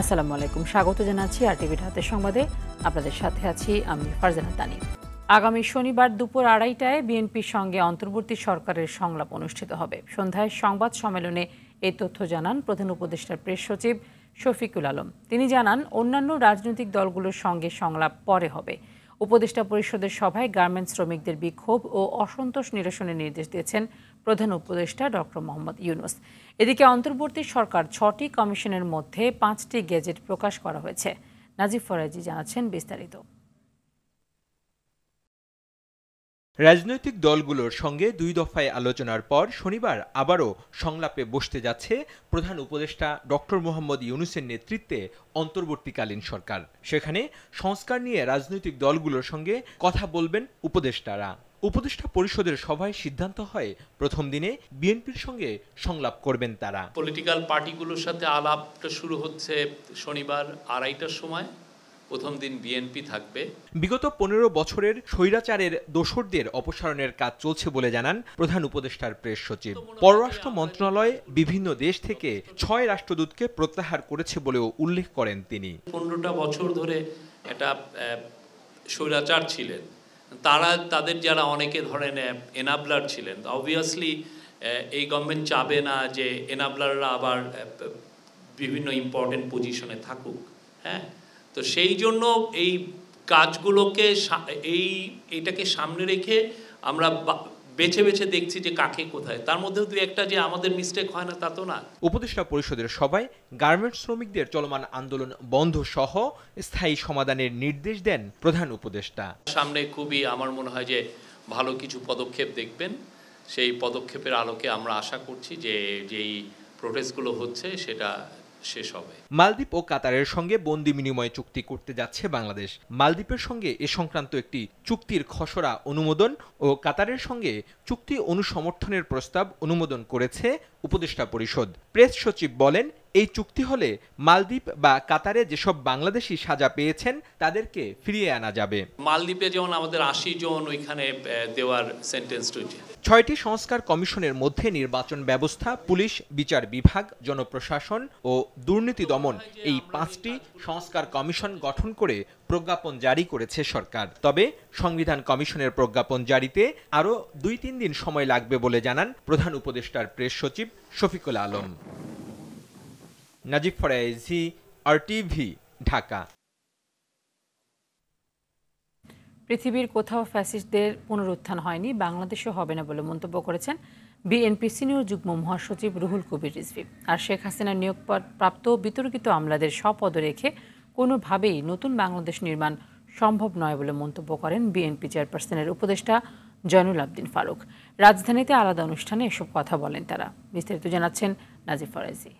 আসসালামু আলাইকুম, স্বাগত জানাচ্ছি আরটিভির হাতের সংবাদে। আপনাদের সাথে আছি আমি ফারজানা তানি। আগামী শনিবার দুপুর ২:৩০টায় বিএনপির সঙ্গে অন্তর্বর্তী সরকারের সংলাপ অনুষ্ঠিত হবে। সন্ধ্যায় সংবাদ সম্মেলনে এই তথ্য জানান প্রধান উপদেষ্টার প্রেস সচিব শফিকুল আলম। তিনি জানান, অন্যান্য রাজনৈতিক দলগুলোর সঙ্গে সংলাপ পরে হবে। উপদেষ্টা পরিষদের সভায় গার্মেন্টস শ্রমিকদের বিক্ষোভ ও অসন্তোষ নিরসনের নির্দেশ দিয়েছেন প্রধান উপদেষ্টা ডক্টর মোহাম্মদ ইউনূস। এদিকে অন্তর্বর্তী সরকার ৬টি কমিশনের মধ্যে ৫টি গেজেট প্রকাশ করা হয়েছে। নাজিব ফরাজি জানাচ্ছেন বিস্তারিত। রাজনৈতিক দলগুলোর সঙ্গে ২ দফায় আলোচনার পর শনিবার আবারও সংলাপে বসতে যাচ্ছে প্রধান উপদেষ্টা ডক্টর মোহাম্মদ ইউনূসের নেতৃত্বে অন্তর্বর্তীকালীন সরকার। সেখানে সংস্কার নিয়ে রাজনৈতিক দলগুলোর সঙ্গে কথা বলবেন উপদেষ্টারা। উপদেষ্টা পরিষদের সভায় সিদ্ধান্ত হয় প্রথম দিনে বিএনপির সঙ্গে সংলাপ করবেন তারা। পলিটিক্যাল পার্টিগুলোর সাথে আলাপটা শুরু হচ্ছে শনিবার ২:৩০টার সময়। প্রথম দিন বিএনপি থাকবে। বিগত ১৫ বছরের স্বৈরাচারের দোসরদের অপসারণের কাজ চলছে বলে জানান প্রধান উপদেষ্টার প্রেস সচিব। পররাষ্ট্র মন্ত্রণালয় বিভিন্ন দেশ থেকে ৬ রাষ্ট্রদূতকে প্রত্যাহার করেছে বলেও উল্লেখ করেন তিনি। ১৫টা বছর ধরে একটা স্বৈরাচার ছিলেন তাদের যারা অনেকে ধরেন এনাবলার ছিলেন, অবভিয়াসলি এই গভর্নমেন্ট চাবে না যে এনাবলাররা আবার বিভিন্ন ইম্পর্টেন্ট পজিশনে থাকুক। হ্যাঁ, তো সেই জন্য এই কাজগুলোকে এইটাকে সামনে রেখে আমরা বেছে বেছে দেখছি যে কাকে কোথায়। তার মধ্যেও দুই একটা যে আমাদের মিস্টেক হয় না তা তো না। উপদেষ্টা পরিষদের সভায় গার্মেন্টস শ্রমিকদের চলমান আন্দোলন বন্ধ সহ স্থায়ী সমাধানের নির্দেশ দেন প্রধান উপদেষ্টা। সামনে খুবই আমার মনে হয় যে ভালো কিছু পদক্ষেপ দেখবেন। সেই পদক্ষেপের আলোকে আমরা আশা করছি যে যেই প্রোটেস্টগুলো হচ্ছে সেটা শেষ হবে। মালদ্বীপ ও কাতারের সঙ্গে বন্দি বিনিময় চুক্তি করতে যাচ্ছে বাংলাদেশ। মালদ্বীপের সঙ্গে এ সংক্রান্ত একটি চুক্তির খসড়া অনুমোদন ও কাতারের সঙ্গে চুক্তি অনুসমর্থনের প্রস্তাব অনুমোদন করেছে উপদেষ্টা পরিষদ। প্রেস সচিব বলেন, এই চুক্তি হলে মালদ্বীপ বা কাতারে যেসব বাংলাদেশি সাজা পেয়েছেন তাদেরকে ফিরিয়ে আনা যাবে। মালদ্বীপে যেমন আমাদের ৮০ জন ওইখানে দেওয়ার সেন্টেন্স রয়েছে। ৬টি সংস্কার কমিশনের মধ্যে নির্বাচন ব্যবস্থা, পুলিশ, বিচার বিভাগ, জনপ্রশাসন ও দুর্নীতি দমন, এই ৫টি সংস্কার কমিশন গঠন করে প্রজ্ঞাপন জারি করেছে সরকার। তবে সংবিধান কমিশনের প্রজ্ঞাপন জারিতে আরও ২-৩ দিন সময় লাগবে বলে জানান প্রধান উপদেষ্টার প্রেস সচিব শফিকুল আলম। নাজিব ফরাজি, আরটিভি, ঢাকা। পৃথিবীর কোথাও ফ্যাসিস্টদের পুনরুত্থান হয়নি, বাংলাদেশেও হবে না বলে মন্তব্য করেছেন বিএনপি সিনিয়র যুগ্ম মহাসচিব রুহুল কবির রিজভী। আর শেখ হাসিনার নিয়োগপ্রাপ্ত বিতর্কিত আমলাদের স্বপদে রেখে কোনোভাবেই নতুন বাংলাদেশ নির্মাণ সম্ভব নয় বলে মন্তব্য করেন বিএনপি চেয়ারপারসনের উপদেষ্টা জয়নুল আবদিন ফারুক। রাজধানীতে আলাদা অনুষ্ঠানে এসব কথা বলেন তারা। বিস্তারিত জানাচ্ছেন নাজিব ফরাজি।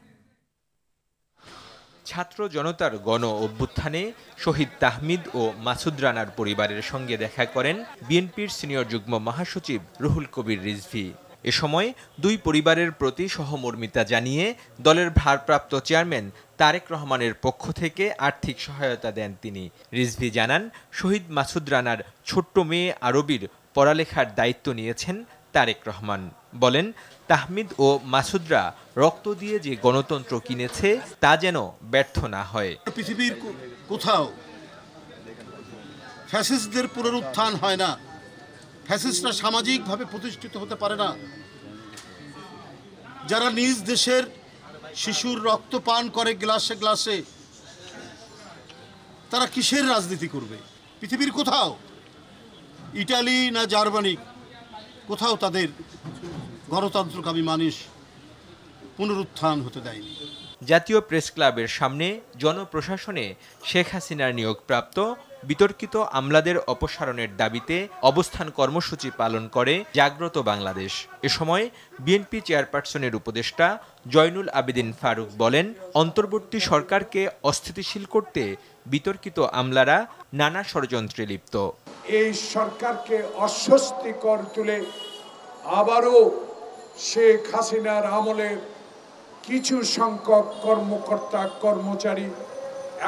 ছাত্র জনতার গণ অভ্যুত্থানে শহীদ তাহমিদ ও মাসুদ রানার পরিবারের সঙ্গে দেখা করেন বিএনপির সিনিয়র যুগ্ম মহাসচিব রুহুল কবির রিজভী। এ সময় দুই পরিবারের প্রতি সহমর্মিতা জানিয়ে দলের ভারপ্রাপ্ত চেয়ারম্যান তারেক রহমানের পক্ষ থেকে আর্থিক সহায়তা দেন তিনি। রিজভী জানান, শহীদ মাসুদ রানার ছোট্ট মেয়ে আরবির পড়ালেখার দায়িত্ব নিয়েছেন তারেক রহমান। বলেন, তাহমিদ ও মাসুদরা রক্ত দিয়ে যে গণতন্ত্র কিনেছে তা যেন ব্যর্থ না হয়। পৃথিবীর কোথাও ফ্যাসিস্টদের পুনরুত্থান হয় না। ফ্যাসিস্টরা সামাজিকভাবে প্রতিষ্ঠিত হতে পারে না। যারা নিজ দেশের শিশুর রক্ত পান করে গ্লাসে গ্লাসে, তারা কিসের রাজনীতি করবে? পৃথিবীর কোথাও, ইটালি না জার্মানি, কোথাও তাদের গণতন্ত্রকামী মানুষ পুনরুত্থান হতে দেয়নি। জাতীয় প্রেস ক্লাবের সামনে জনপ্রশাসনে শেখ হাসিনার নিয়োগপ্রাপ্ত বিতর্কিত আমলাদের অপসারণের দাবিতে অবস্থান কর্মসূচি পালন করে জাগ্রত বাংলাদেশ। এ সময় বিএনপি চেয়ারপারসনের উপদেষ্টা জয়নুল আবেদিন ফারুক বলেন, অন্তর্বর্তী সরকারকে অস্থিতিশীল করতে বিতর্কিত আমলারা নানা ষড়যন্ত্রে লিপ্ত। এই সরকারকে অস্বস্তিকর তুলে আবারও শেখ হাসিনার আমলের কিছু সংখ্যক কর্মকর্তা কর্মচারী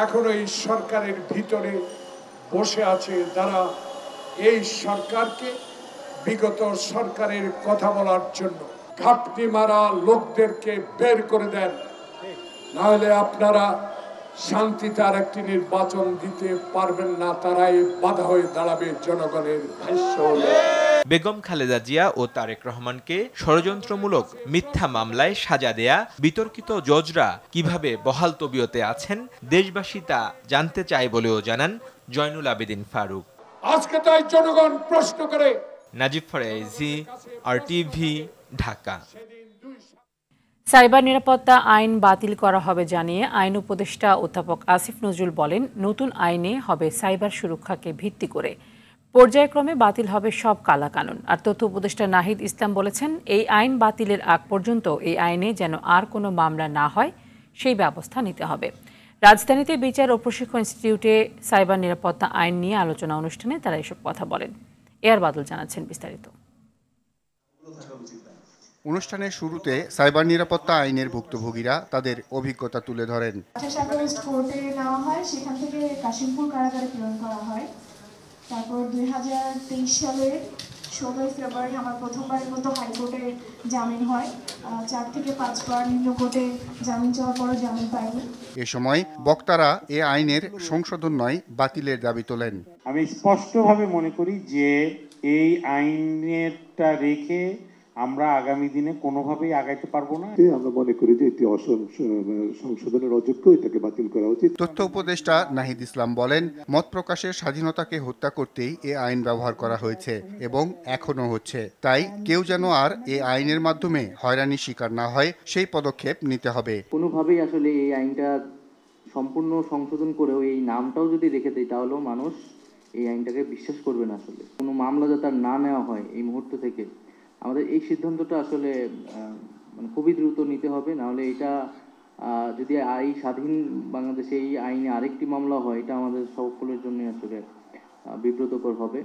এখনো এই সরকারের ভিতরে বসে আছে, যারা এই সরকারকে বিগত সরকারের কথা বলার জন্য ঘাপটি মারা লোকদেরকে বের করে দেন, নাহলে আপনারা শান্তিতে আরেকটি নির্বাচন দিতে পারবেন না, তারাই বাধা হয়ে দাঁড়াবে জনগণের ভাষ্য। বেগম খালেদা জিয়া ও তারেক রহমানকে ষড়যন্ত্রমূলক মিথ্যা মামলায় সাজা দেয়া বিতর্কিত জজরা কিভাবে বহাল তবিয়তে আছেন দেশবাসী তা জানতে চায় বলেও জানান জয়নুল আবেদিন ফারুক। আজকে তাই জনগণ প্রশ্ন করে। নাজিব ফরাইজি, RTV, ঢাকা। সাইবার নিরাপত্তা আইন বাতিল করা হবে জানিয়ে আইন উপদেষ্টা অধ্যাপক আসিফ নজরুল বলেন, নতুন আইনে হবে সাইবার সুরক্ষাকে ভিত্তি করে পর্যায়ক্রমে বাতিল হবে সব কালাকানুন। আর তথ্য উপদেষ্টা নাহিদ ইসলাম বলেছেন, এই আইন বাতিলের আগ পর্যন্ত এই আইনে যেন আর কোনো মামলা না হয় সেই ব্যবস্থা নিতে হবে। রাজধানীতে বিচার ও প্রশিক্ষণ ইনস্টিটিউটে সাইবার নিরাপত্তা আইন নিয়ে আলোচনা অনুষ্ঠানে তারা এসব কথা বলেন। এয়ার বাদল জানাচ্ছেন বিস্তারিত। অনুষ্ঠানের শুরুতে সাইবার নিরাপত্তা আইনের ভুক্তভোগীরা তাদের অভিজ্ঞতা তুলে ধরেন। 28 আগস্ট কোর্টে নেওয়া হয়, সেখান থেকে কাশিমপুর কারাগারে প্রেরণ করা হয়। তারপর 2023 সালের 16 ফেব্রুয়ারি আমার প্রথমবারের মতো হাইকোর্টে জামিন হয়। 4 থেকে 5 বার নিম্ন কোর্টে জামিন চাওয়ার পরও জামিন পাইনি। এ সময় বক্তারা এ আইনের সংশোধন নয় বাতিলের দাবি তোলেন। আমি স্পষ্টভাবে মনে করি যে এই আইনেরটা রেখে আমরা আগামী দিনে কোনোভাবেই আগাইতে পারবো না। আমরা মনে করি যে এটি সংশোধনের অযোগ্য, এটাকে বাতিল করা উচিত। তথ্য উপদেষ্টা নাহিদ ইসলাম বলেন, মত প্রকাশের স্বাধীনতাকে হত্যা করতেই এ আইন ব্যবহার করা হয়েছে এবং এখনো হচ্ছে। তাই কেউ যেন আর এ আইনের মাধ্যমে হয়রানির শিকার না হয় সেই পদক্ষেপ নিতে হবে। কোনোভাবেই আসলে এই আইনটা সম্পূর্ণ সংশোধন করেও এই নামটাও যদি রেখে দেয় তাহলেও মানুষ এই আইনটাকে বিশ্বাস করবে না। আসলে কোনো মামলা যাতে না নেওয়া হয় এই মুহূর্ত থেকে আমাদের এই সিদ্ধান্তটা আসলে মানে খুবই দ্রুত নিতে হবে। নাহলে এটা যদি স্বাধীন বাংলাদেশে এই আইনে আরেকটি মামলা হয়, এটা আমাদের সকলের জন্য আসলে বিব্রতকর হবে।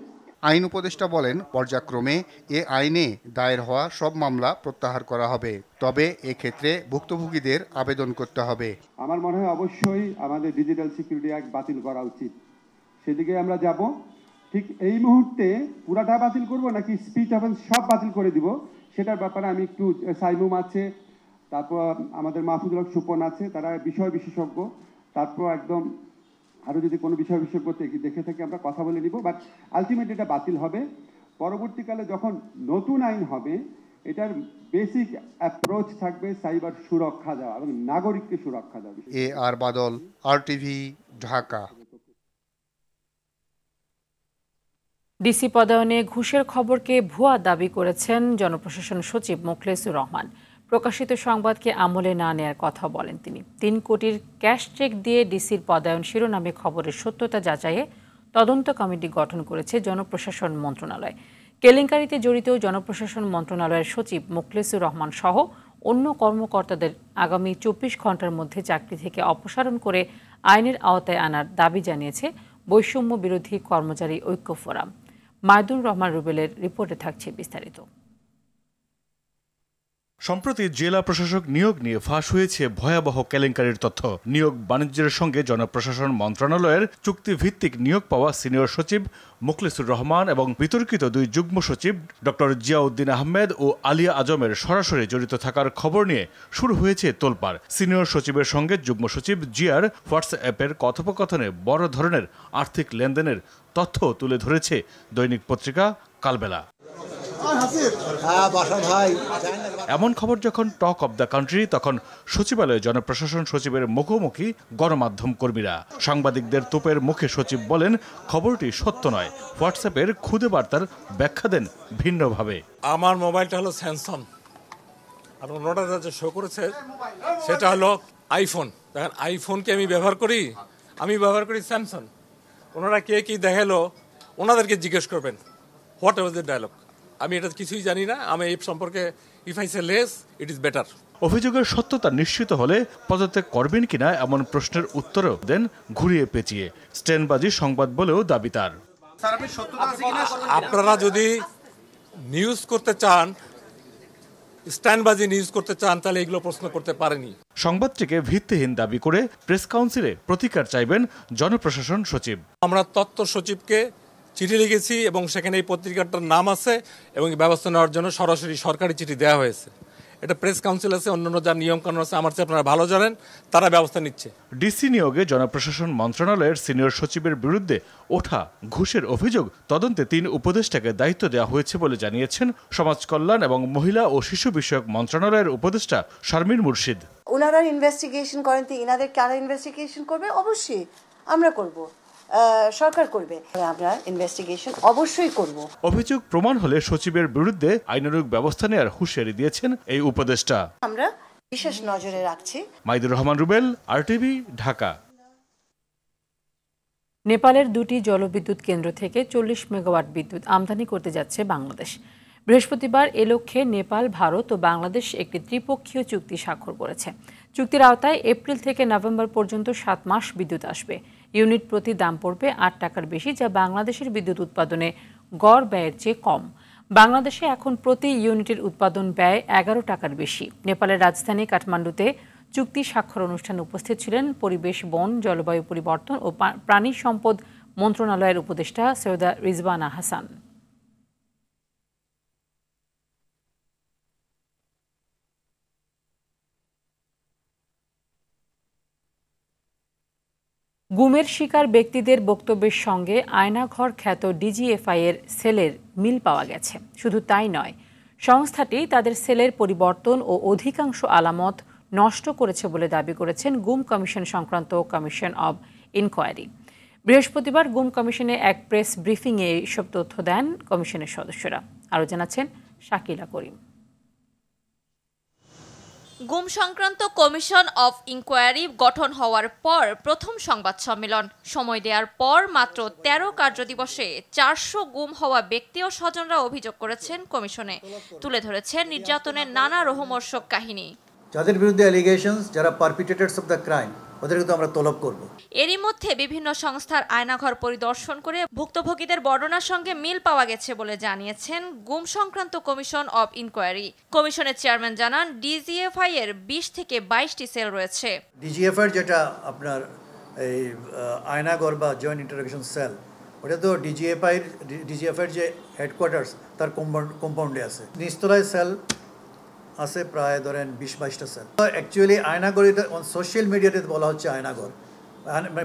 আইন উপদেষ্টা বলেন, পর্যায়ক্রমে এ আইনে দায়ের হওয়া সব মামলা প্রত্যাহার করা হবে, তবে এক্ষেত্রে ভুক্তভোগীদের আবেদন করতে হবে। আমার মনে হয় অবশ্যই আমাদের ডিজিটাল সিকিউরিটি অ্যাক্ট বাতিল করা উচিত, সেদিকে আমরা যাব। ঠিক এই মুহূর্তে পুরাটা বাতিল করব নাকি স্পিচ অফেন্স সব বাতিল করে দিব, সেটার ব্যাপারে আমি একটু, সাইমুম আছে, তারপর আমাদের মাহফুজুল হক সুপন আছে, তারা বিষয় বিশেষজ্ঞ, তারপর একদম আরও যদি কোনো বিষয় বিশেষজ্ঞ দেখে থেকে আমরা কথা বলে নিব। বাট আলটিমেটলি এটা বাতিল হবে। পরবর্তীকালে যখন নতুন আইন হবে, এটার বেসিক অ্যাপ্রোচ থাকবে সাইবার সুরক্ষা দেওয়া এবং নাগরিককে সুরক্ষা দেওয়া। এআর বাদল, RTV, ঢাকা। ডিসি পদায়নে ঘুষের খবরকে ভুয়া দাবি করেছেন জনপ্রশাসন সচিব মোখলেসুর রহমান। প্রকাশিত সংবাদকে আমলে না নেয়ার কথা বলেন তিনি। 3 কোটির ক্যাশ চেক দিয়ে ডিসির পদায়ন শিরোনামে খবরের সত্যতা যাচাইয়ে তদন্ত কমিটি গঠন করেছে জনপ্রশাসন মন্ত্রণালয়। কেলেঙ্কারিতে জড়িত জনপ্রশাসন মন্ত্রণালয়ের সচিব মোখলেসুর রহমান সহ অন্য কর্মকর্তাদের আগামী 24 ঘন্টার মধ্যে চাকরি থেকে অপসারণ করে আইনের আওতায় আনার দাবি জানিয়েছে বৈষম্য বিরোধী কর্মচারী ঐক্য ফোরাম। মাইদুর রহমান রুবেলের রিপোর্টে থাকছে বিস্তারিত। সম্প্রতি জেলা প্রশাসক নিয়োগ নিয়ে ফাঁস হয়েছে ভয়াবহ কেলেঙ্কারির তথ্য। নিয়োগ বাণিজ্যের সঙ্গে জনপ্রশাসন মন্ত্রণালয়ের চুক্তিভিত্তিক নিয়োগ পাওয়া সিনিয়র সচিব মোখলেসুর রহমান এবং বিতর্কিত 2 যুগ্ম সচিব ডক্টর জিয়াউদ্দিন আহমেদ ও আলিয়া আজমের সরাসরি জড়িত থাকার খবর নিয়ে শুরু হয়েছে তোলপাড়। সিনিয়র সচিবের সঙ্গে যুগ্ম সচিব জিয়ার হোয়াটসঅ্যাপের কথোপকথনে বড় ধরনের আর্থিক লেনদেনের তথ্য তুলে ধরেছে দৈনিক পত্রিকা কালবেলা। এমন খবর যখন টক অব দ্য কান্ট্রি, তখন সচিবালয়ে জনপ্রশাসন সচিবের মুখোমুখি গণমাধ্যম কর্মীরা। সাংবাদিকদের তোপের মুখে সচিব বলেন, খবরটি সত্য নয়। হোয়াটসঅ্যাপের খুদে বার্তার ব্যাখ্যা দেন ভিন্নভাবে। আমার মোবাইলটা হলো স্যামসাং, আর অন্যটা যে শো করেছে সেটা হলো আইফোন। দেখেন, আইফোনকে আমি ব্যবহার করি স্যামসাং। ওনারা কে কি দেখালো ওনাদেরকে জিজ্ঞেস করবেন হোয়াট ওয়াজ দ্য ডায়লগ। আমি এটা কিছুই জানি না। আমি এই সম্পর্কে if I say less it is better. অভিযোগের সত্যতা নিশ্চিত হলে পদত্যাগ করবেন কিনা এমন প্রশ্নের উত্তরও দেন ঘুরিয়ে পেঁচিয়ে। স্ট্যান্ডবাজি সংবাদ বলেও দাবি তার। আপনারা যদি নিউজ করতে চান, স্ট্যান্ডবাজি নিউজ করতে চান, তাহলে এগুলো প্রশ্ন করতে পারেনি। সংবাদটিকে ভিত্তিহীন দাবি করে প্রেস কাউন্সিলে প্রতিকার চাইবেন জনপ্রশাসন সচিব। আমরা তথ্য সচিবকে চিঠি লিখেছি এবং সেখানে এই পত্রিকাটার নাম আছে এবং ব্যবস্থা নেওয়ার জন্য সরাসরি সরকারি চিঠি দেওয়া হয়েছে। এটা প্রেস কাউন্সিল আছে, অন্যান্য যা নিয়মকানুন আছে আমার চেয়ে আপনারা ভালো জানেন, তারা ব্যবস্থা নিচ্ছে। ডিসি নিয়োগে জনপ্রশাসন মন্ত্রণালয়ের সিনিয়র সচিবের বিরুদ্ধে ওঠা ঘুষের অভিযোগ তদন্তে 3 উপদেষ্টাকে দায়িত্ব দেওয়া হয়েছে বলে জানিয়েছেন সমাজ কল্যাণ এবং মহিলা ও শিশু বিষয়ক মন্ত্রণালয়ের উপদেষ্টা শারমিন মুর্শিদ। ওনারা ইনভেস্টিগেশন করেন, ইনাদের কারা ইনভেস্টিগেশন করবে? অবশ্যই আমরা করব, সরকার করবে, আমরা ইনভেস্টিগেশন অবশ্যই করব। অভিযোগ প্রমাণ হলে সচিবের বিরুদ্ধে আইনানুগ ব্যবস্থা নেওয়ার হুঁশিয়ারি দিয়েছেন এই উপদেষ্টা। আমরা বিশেষ নজরে রাখছি। মাইদুর রহমান রুবেল, RTV, ঢাকা। নেপালের 2টি জলবিদ্যুৎ কেন্দ্র থেকে 40 মেগাওয়াট বিদ্যুৎ আমদানি করতে যাচ্ছে বাংলাদেশ। বৃহস্পতিবার এ লক্ষ্যে নেপাল, ভারত ও বাংলাদেশ একটি ত্রিপক্ষীয় চুক্তি স্বাক্ষর করেছে। চুক্তির আওতায় এপ্রিল থেকে নভেম্বর পর্যন্ত 7 মাস বিদ্যুৎ আসবে। ইউনিট প্রতি দাম পড়বে 8 টাকার বেশি, যা বাংলাদেশের বিদ্যুৎ উৎপাদনে গড় ব্যয়ের চেয়ে কম। বাংলাদেশে এখন প্রতি ইউনিটের উৎপাদন ব্যয় 11 টাকার বেশি। নেপালের রাজধানী কাঠমান্ডুতে চুক্তি স্বাক্ষর অনুষ্ঠানে উপস্থিত ছিলেন পরিবেশ, বন, জলবায়ু পরিবর্তন ও প্রাণী সম্পদ মন্ত্রণালয়ের উপদেষ্টা সৈয়দা রিজওয়ানা হাসান। গুমের শিকার ব্যক্তিদের বক্তব্যের সঙ্গে আয়নাঘর খ্যাত ডিজিএফআই এর সেলের মিল পাওয়া গেছে। শুধু তাই নয়, সংস্থাটি তাদের সেলের পরিবর্তন ও অধিকাংশ আলামত নষ্ট করেছে বলে দাবি করেছেন গুম কমিশন সংক্রান্ত কমিশন অব ইনকোয়ারি। বৃহস্পতিবার গুম কমিশনে এক প্রেস ব্রিফিংয়ে এইসব তথ্য দেন কমিশনের সদস্যরা। আরও জানাচ্ছেন শাকিলা করিম। গুম সংক্রান্ত কমিশন অফ ইনকোয়ারি গঠন হওয়ার পর প্রথম সংবাদ সম্মেলন। সময় দেওয়ার পর মাত্র 13 কার্যদিবসে 400 গুম হওয়া ব্যক্তি ও স্বজনরা অভিযোগ করেছেন কমিশনে। তুলে ধরেছেন নির্যাতনের নানা রোমহর্ষক কাহিনী। যাদের বিরুদ্ধে অ্যালিগেশনস, যারা পারপিট্রেটরস অফ দ্য ক্রাইম, ওদেরকে তো আমরা তলব করব। এরই মধ্যে বিভিন্ন সংস্থার আয়নাঘর পরিদর্শন করে ভুক্তভোগীদের বর্ণনার সঙ্গে মিল পাওয়া গেছে বলে জানিয়েছেন গুম সংক্রান্ত কমিশন অব ইনকোয়ারি। কমিশনের চেয়ারম্যান জানান, ডিজিএফআই এর 20 থেকে 22টি সেল রয়েছে। ডিজিএফআই এর যেটা আপনার এই আয়নাঘর বা জয়েন্ট ইন্টারোগেশন সেল, ওটা তো ডিজিএফআই এর যে হেডকোয়ার্টার্স তার কম্পাউন্ডে আছে। নিচতলায় সেল আছে প্রায় ধরেন 20-22টা সেল। অ্যাকচুয়ালি আয়নাঘর, এটা সোশ্যাল মিডিয়াতে বলা হচ্ছে Aynaghor,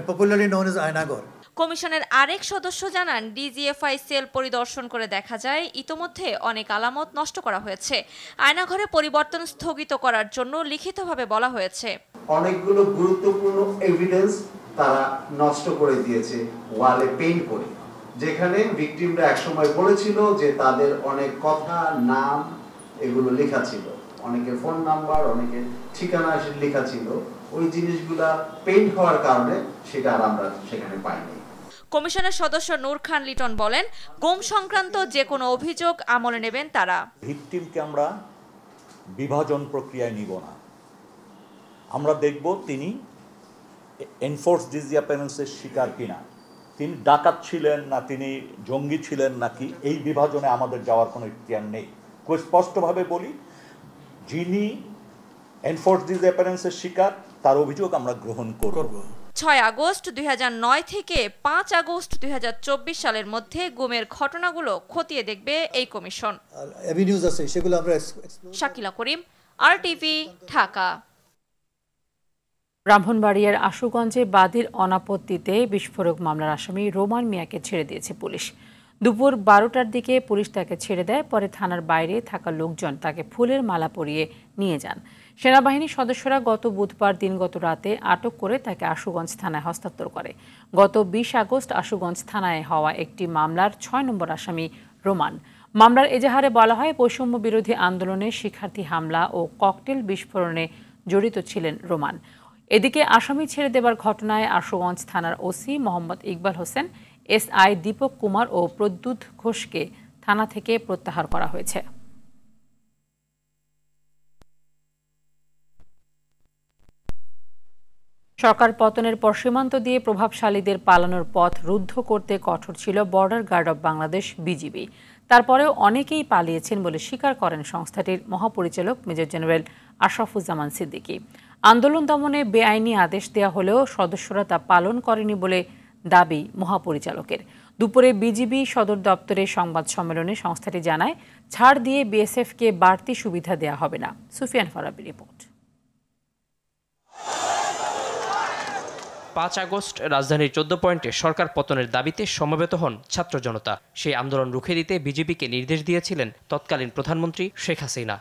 popularly known as Aynaghor. কমিশনের আরেক সদস্য জানান, ডিজিএফআই সেল পরিদর্শন করে দেখা যায় ইতোমধ্যে অনেক আলামত নষ্ট করা হয়েছে। আয়নাঘরে পরিবর্তন স্থগিত করার জন্য লিখিতভাবে বলা হয়েছে। অনেকগুলো গুরুত্বপূর্ণ এভিডেন্স তারা নষ্ট করে দিয়েছে ওয়ালে পেইন্ট করে, যেখানে ভিকটিমরা একসময় বলেছিল যে তাদের অনেক কথা, নাম এগুলো লেখা ছিল, অনেকের ফোন নাম্বার, অনেকের ঠিকানা লেখা ছিল। ওই জিনিসগুলা পেইন্ট হওয়ার কারণে সেটা আর আমরা সেখানে পাইনি। কমিশনের সদস্য নূর খান লিটন বলেন, গুম সংক্রান্ত যে কোনো অভিযোগ আমলে নেবেন তারা। ভিকটিমকে আমরা বিভাজন প্রক্রিয়ায় নিব না। আমরা দেখব তিনি এনফোর্স ডিসঅ্যাপিয়ারেন্সের শিকার কিনা, তিনি ডাকাত ছিলেন না তিনি জঙ্গি ছিলেন নাকি, এই বিভাজনে আমাদের যাওয়ার কোনো ইখতিয়ার নেই। খুব স্পষ্টভাবে বলি, যিনি এনফোর্স ডিসঅ্যাপিয়ারেন্সের শিকার তার অভিযোগ আমরা গ্রহণ করব। 6 আগস্ট 2009 থেকে 5 আগস্ট 2024 সালের মধ্যে গুমের ঘটনাগুলো খতিয়ে দেখবে এই কমিশন। এভিনিউজ আছে, সেগুলো আমরা। শাকিলা করিম, RTV, ঢাকা। ব্রাহ্মণবাড়িয়ার আশুগঞ্জে বাদীর অনাপত্তিতে বিস্ফোরক মামলার আসামি রোমান মিয়াকে ছেড়ে দিয়েছে পুলিশ। দুপুর 12টার দিকে পুলিশ তাকে ছেড়ে দেয়। পরে থানার বাইরে থাকা লোকজন তাকে ফুলের মালা পরিয়ে নিয়ে যান। সেনাবাহিনীর সদস্যরা গত বুধবার দিনগত রাতে আটক করে তাকে আশুগঞ্জ থানায় হস্তান্তর করে। গত 20 আগস্ট আশুগঞ্জ থানায় হওয়া একটি মামলার 6 নম্বর আসামি রোমান। মামলার এজাহারে বলা হয়, বৈষম্য বিরোধী আন্দোলনে শিক্ষার্থী হামলা ও ককটেল বিস্ফোরণে জড়িত ছিলেন রোমান। এদিকে আসামি ছেড়ে দেবার ঘটনায় আশুগঞ্জ থানার ওসি মোহাম্মদ ইকবাল হোসেন, SI দীপক কুমার ও প্রদ্যুৎ ঘোষকে থানা থেকে প্রত্যাহার করা হয়েছে। সরকার পতনের পর সীমান্ত দিয়ে প্রভাবশালীদের পালানোর পথ রুদ্ধ করতে কঠোর ছিল border guard of Bangladesh BGB। তারপরেও অনেকেই পালিয়েছেন বলে স্বীকার করেন সংস্থাটির মহাপরিচালক মেজর জেনারেল আশরাফুজ্জামান সিদ্দিকী। আন্দোলন দমনে বেআইনি আদেশ দেওয়া হলেও সদস্যরা তা পালন করেনি বলে দাবি মহাপরিচালকের। দুপুরে বিজিবি সদর দপ্তরে সংবাদ সম্মেলনে সংস্থাটি জানায়, ছাড় দিয়ে বিএসএফকে বাড়তি সুবিধা দেওয়া হবে না। সুফিয়ান ফারাবি রিপোর্ট। 5 আগস্ট রাজধানীর 14 পয়েন্টে সরকার পতনের দাবিতে সমবেত হন ছাত্র জনতা। সেই আন্দোলন রুখে দিতে বিজেপিকে নির্দেশ দিয়েছিলেন তৎকালীন প্রধানমন্ত্রী শেখ হাসিনা।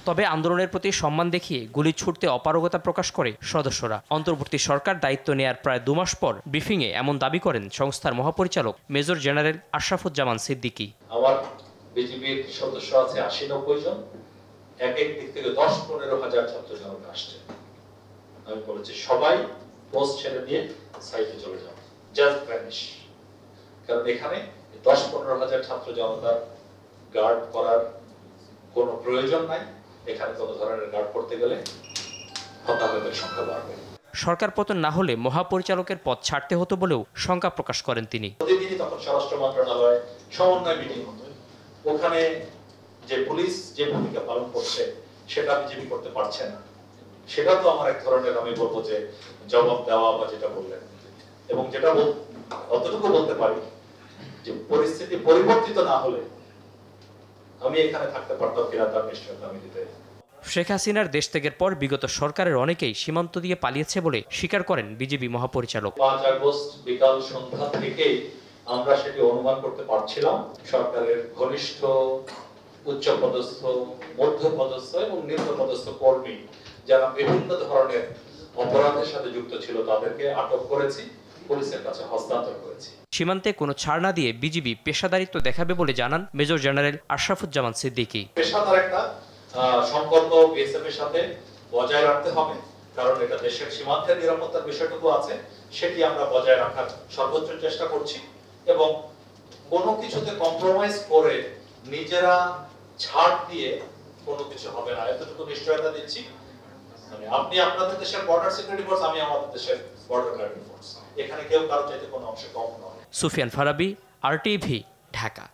তবে আন্দোলনের প্রতি সম্মান দেখিয়ে গুলি ছুটতে অপারগতা প্রকাশ করে সদস্যরা। অন্তর্বর্তী সরকার দায়িত্ব নেয়ার প্রায় 2 মাস পর ব্রিফিংয়ে এমন দাবি করেন সংস্থার মহাপরিচালক মেজর জেনারেল আশরাফুজ্জামান সিদ্দিকী। আমার বিজেপির সদস্য আছে 80-90 জন, এক এক দিক থেকে 10-15 হাজার ছাত্র জনতা আসছে। আমি বলেছি সবাই পোস্ট ছেড়ে দিয়ে সাইডে চলে যাও, জাস্ট ভ্যানিশ। কারণ এখানে 10-15 হাজার ছাত্র জনতা গার্ড করার কোনো প্রয়োজন নাই। এখানে কোনো ধরনের গার্ড করতে গেলে হতাহতের সংখ্যা বাড়বে। সরকার পতন না হলে মহাপরিচালকের পদ ছাড়তে হতো বলেও শঙ্কা প্রকাশ করেন তিনি। প্রতিদিনই তখন স্বরাষ্ট্র মন্ত্রণালয় সমন্বয় মিটিং হতো, ওখানে যে পুলিশ যে ভূমিকা পালন করছে সেটা বিজেপি করতে পারছে না। সেটা তো আমার এক ধরনের, আমি বলবো যে জবাব দেওয়া বা যেটা বললেন, এবং যেটা অতটুকু বলতে পারি যে পরিস্থিতি পরিবর্তিত না হলে আমি এখানে থাকতে পারতাম কিনা তার নিশ্চয়তা আমি দিতে। শেখ হাসিনার দেশ ত্যাগের পর বিগত সরকারের অনেকেই সীমান্ত দিয়ে পালিয়েছে বলে স্বীকার করেন বিজেপি মহাপরিচালক। 5 আগস্ট বিকাল সন্ধ্যা থেকে আমরা সেটি অনুমান করতে পারছিলাম সরকারের ঘনিষ্ঠ উচ্চপদস্থ, মধ্যপদস্থ এবং নিম্নপদস্থ কর্মী যারা বিভিন্ন ধরনের অপরাধের সাথে যুক্ত ছিল তাদেরকে আটক করেছি, পুলিশের কাছে হস্তান্তর করেছি। সীমান্তে কোনো ছাড় না দিয়ে বিজিবি পেশাদারিত্ব দেখাবে বলে জানান মেজর জেনারেল আশরাফুজ্জামান সিদ্দিকী। পেশাদার একটা সম্পর্ক বিএসএফ এর সাথে বজায় রাখতে হবে, কারণ এটা দেশের সীমান্তের নিরাপত্তার বিষয়টুকু আছে, সেটি আমরা বজায় রাখার সর্বোচ্চ চেষ্টা করছি এবং কোনো কিছুতে কম্প্রোমাইজ করে নিজেরা ছাড় দিয়ে কোনো কিছু হবে না, এতটুকু নিশ্চয়তা দিচ্ছি। মানে আপনি আপনাদের দেশের বর্ডার সিকিউরিটি ফোর্স, আমি আমাদের দেশের বর্ডার গার্ড ফোর্স, এখানে কেউ কারো চাইতে কোনো অংশে কম নয়। সুফিয়ান ফারাবি, আরটিভি, ঢাকা।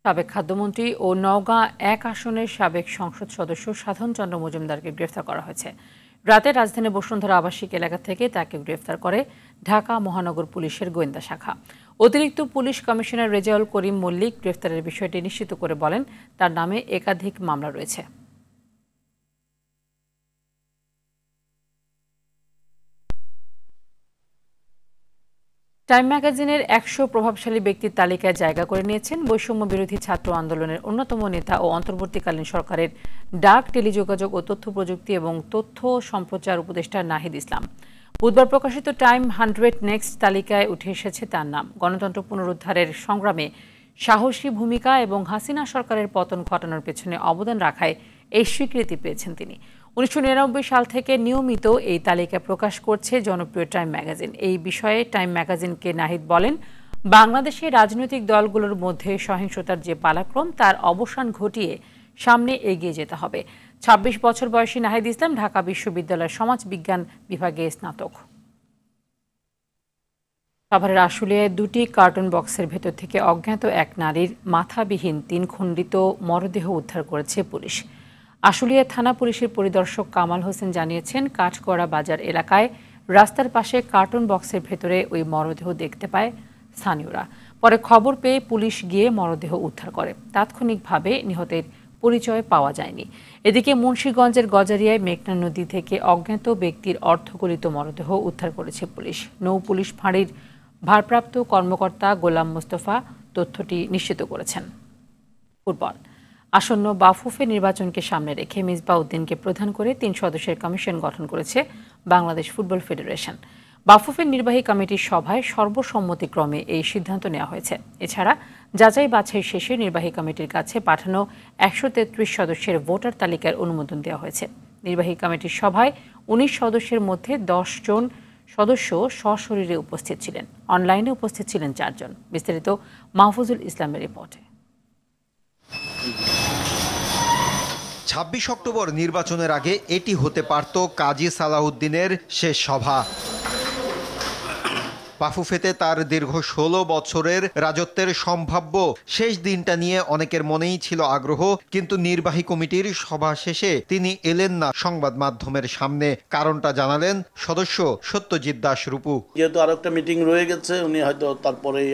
সাবেক খাদ্যমন্ত্রী ও নওগাঁ 1 আসনের সাবেক সংসদ সদস্য সাধন চন্দ্র মজুমদারকে গ্রেফতার করা হয়েছে। রাতে রাজধানী বসুন্ধরা আবাসিক এলাকা থেকে তাকে গ্রেফতার করে ঢাকা মহানগর পুলিশের গোয়েন্দা শাখা। অতিরিক্ত পুলিশ কমিশনার রেজাউল করিম মল্লিক গ্রেফতারের বিষয়টি নিশ্চিত করে বলেন, তার নামে একাধিক মামলা রয়েছে। টাইম ম্যাগাজিনের 100 প্রভাবশালী ব্যক্তির তালিকায় জায়গা করে নিয়েছেন বৈষম্য বিরোধী ছাত্র আন্দোলনের অন্যতম নেতা ও অন্তর্বর্তীকালীন সরকারের ডাক, টেলিযোগাযোগ ও তথ্য প্রযুক্তি এবং তথ্য সম্প্রচার উপদেষ্টা নাহিদ ইসলাম। বুধবার প্রকাশিত টাইম 100 নেক্সট তালিকায় উঠে এসেছে তার নাম। গণতন্ত্র পুনরুদ্ধারের সংগ্রামে সাহসী ভূমিকা এবং হাসিনা সরকারের পতন ঘটানোর পেছনে অবদান রাখায় এই স্বীকৃতি পেয়েছেন তিনি। 1999 সাল থেকে নিয়মিত এই তালিকা প্রকাশ করছে জনপ্রিয় টাইম ম্যাগাজিন। এই বিষয়ে টাইম ম্যাগাজিনকে নাহিদ বলেন, বাংলাদেশের রাজনৈতিক দলগুলোর মধ্যে সহিংসতার যে পালাক্রম তার অবসান ঘটিয়ে সামনে এগিয়ে যেতে হবে। 26 বছর বয়সী নাহিদ ইসলাম ঢাকা বিশ্ববিদ্যালয়ের সমাজ বিজ্ঞান বিভাগে স্নাতক। সাভারের আশুলিয়ায় 2টি কার্টুন বক্সের ভেতর থেকে অজ্ঞাত এক নারীর মাথাবিহীন 3 খণ্ডিত মরদেহ উদ্ধার করেছে পুলিশ। আশুলিয়া থানা পুলিশের পরিদর্শক কামাল হোসেন জানিয়েছেন, কাঠগড়া বাজার এলাকায় রাস্তার পাশে কার্টুন বক্সের ভেতরে ওই মরদেহ দেখতে পায় স্থানীয়রা। পরে খবর পেয়ে পুলিশ গিয়ে মরদেহ উদ্ধার করে। তাৎক্ষণিকভাবে নিহতের পরিচয় পাওয়া যায়নি। এদিকে মুন্সিগঞ্জের গজারিয়ায় মেঘনা নদী থেকে অজ্ঞাত ব্যক্তির অর্ধগলিত মরদেহ উদ্ধার করেছে পুলিশ। নৌ পুলিশ ফাঁড়ির ভারপ্রাপ্ত কর্মকর্তা গোলাম মোস্তফা তথ্যটি নিশ্চিত করেছেন। ফুটবল। আসন্ন বাফুফে নির্বাচনকে সামনে রেখে মিসবাহ উদ্দিনকে প্রধান করে 3 সদস্যের কমিশন গঠন করেছে বাংলাদেশ ফুটবল ফেডারেশন। বাফুফের নির্বাহী কমিটির সভায় সর্বসম্মতিক্রমে এই সিদ্ধান্ত নেওয়া হয়েছে। এছাড়া যাচাই বাছাই শেষে নির্বাহী কমিটির কাছে পাঠানো 133 সদস্যের ভোটার তালিকার অনুমোদন দেওয়া হয়েছে। নির্বাহী কমিটির সভায় 19 সদস্যের মধ্যে 10 জন সদস্য সশরীরে উপস্থিত ছিলেন। অনলাইনে উপস্থিত ছিলেন 4 জন। বিস্তারিত মাহফুজুল ইসলামের রিপোর্টে। 26 অক্টোবর নির্বাচনের আগে এটি হতে পারত কাজী সালাউদ্দিনের শেষ সভা। বাফুফেতে তার দীর্ঘ 16 বছরের রাজত্বের সম্ভাব্য শেষ দিনটা নিয়ে অনেকের মনেই ছিল আগ্রহ, কিন্তু নির্বাহী কমিটির সভা শেষে তিনি এলেন না সংবাদ মাধ্যমের সামনে। কারণটা জানালেন সদস্য সত্যজিৎ দাস রূপু। যেহেতু আরো একটা মিটিং রয়ে গেছে, উনি হয়তো তারপরেই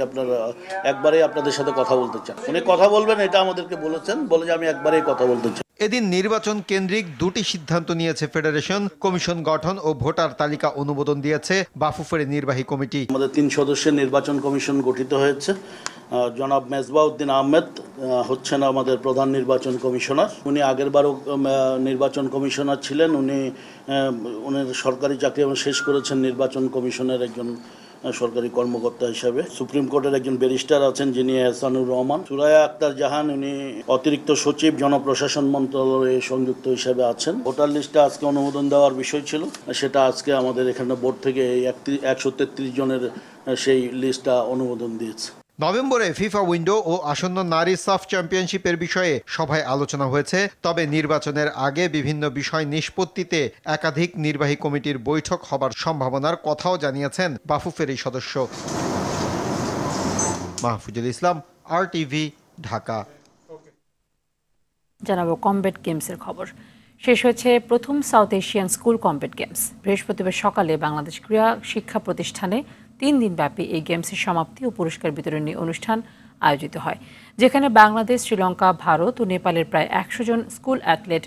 একবারেই আপনাদের সাথে কথা বলতে চান। উনি কথা বলবেন এটা আমাদেরকে বলেছেন, বলে যে আমি একবারেই কথা বলতে চাই। এদিন নির্বাচন কেন্দ্রিক দুটি সিদ্ধান্ত নিয়েছে ফেডারেশন। কমিশন গঠন ও ভোটার তালিকা অনুমোদন দিয়েছে বাফুফের নির্বাহী কমিটি। আমাদের 3 সদস্যের নির্বাচন কমিশন গঠিত হয়েছে। জনাব মেজবাউদ্দিন আহমেদ হচ্ছেন আমাদের প্রধান নির্বাচন কমিশনার। উনি আগেরবারও নির্বাচন কমিশনার ছিলেন। উনি সরকারি চাকরি শেষ করেছেন নির্বাচন কমিশনের একজন সরকারি কর্মকর্তা হিসাবে। সুপ্রিম কোর্টের একজন ব্যারিস্টার আছেন যিনি এহসানুর রহমান। সুরায়া আক্তার জাহান উনি অতিরিক্ত সচিব জনপ্রশাসন মন্ত্রণালয়ে সংযুক্ত হিসাবে আছেন। ভোটার লিস্টে আজকে অনুমোদন দেওয়ার বিষয় ছিল, সেটা আজকে আমাদের এখানে বোর্ড থেকে 133 জনের সেই লিস্টটা অনুমোদন দিয়েছে। নভেম্বরে ফিফা উইন্ডো ও আসন্ন নারী সাফ চ্যাম্পিয়নশিপের বিষয়ে সভায় আলোচনা হয়েছে। তবে নির্বাচনের আগে বিভিন্ন বিষয় নিষ্পত্তিতে একাধিক নির্বাহী কমিটির বৈঠক হবার সম্ভাবনার কথাও জানিয়েছেন বাফুফের এই সদস্য। মাহফুজুল ইসলাম, RTV, ঢাকা। জানাবো কমব্যাট গেমসের খবর। শেষ হয়েছে প্রথম south Asian school combat games. বৃহস্পতিবার সকালে বাংলাদেশ ক্রীড়া শিক্ষা প্রতিষ্ঠানে 3 দিনব্যাপী এই গেমসের সমাপ্তি ও পুরস্কার বিতরণী অনুষ্ঠান আয়োজিত হয়, যেখানে বাংলাদেশ, শ্রীলঙ্কা, ভারত ও নেপালের প্রায় 100 জন স্কুল অ্যাথলেট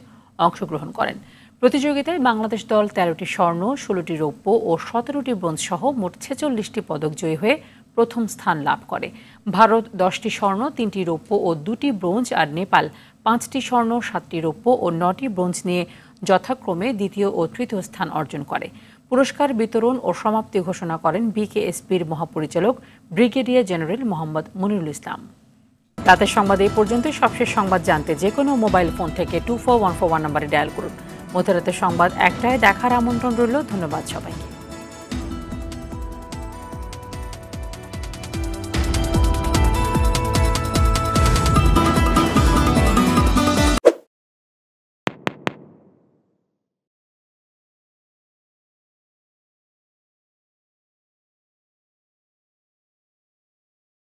অংশগ্রহণ করেন। প্রতিযোগিতায় বাংলাদেশ দল 13টি স্বর্ণ, 16টি রৌপ্য ও 17টি ব্রোঞ্জ সহ মোট 46টি পদক জয়ী হয়ে প্রথম স্থান লাভ করে। ভারত 10টি স্বর্ণ, 3টি রৌপ্য ও 2টি ব্রোঞ্জ, আর নেপাল 5টি স্বর্ণ, 7টি রৌপ্য ও 9টি ব্রোঞ্জ নিয়ে যথাক্রমে দ্বিতীয় ও তৃতীয় স্থান অর্জন করে। পুরস্কার বিতরণ ও সমাপ্তি ঘোষণা করেন বিকেএসপির মহাপরিচালক ব্রিগেডিয়ার জেনারেল মোহাম্মদ মনিরুল ইসলাম। রাতের সংবাদ এই পর্যন্তই। সবশেষ সংবাদ জানতে যে কোনো মোবাইল ফোন থেকে 24141 নম্বরে ডায়াল করুন। মধ্যরাতের সংবাদ 1টায় দেখার আমন্ত্রণ রইল। ধন্যবাদ সবাইকে।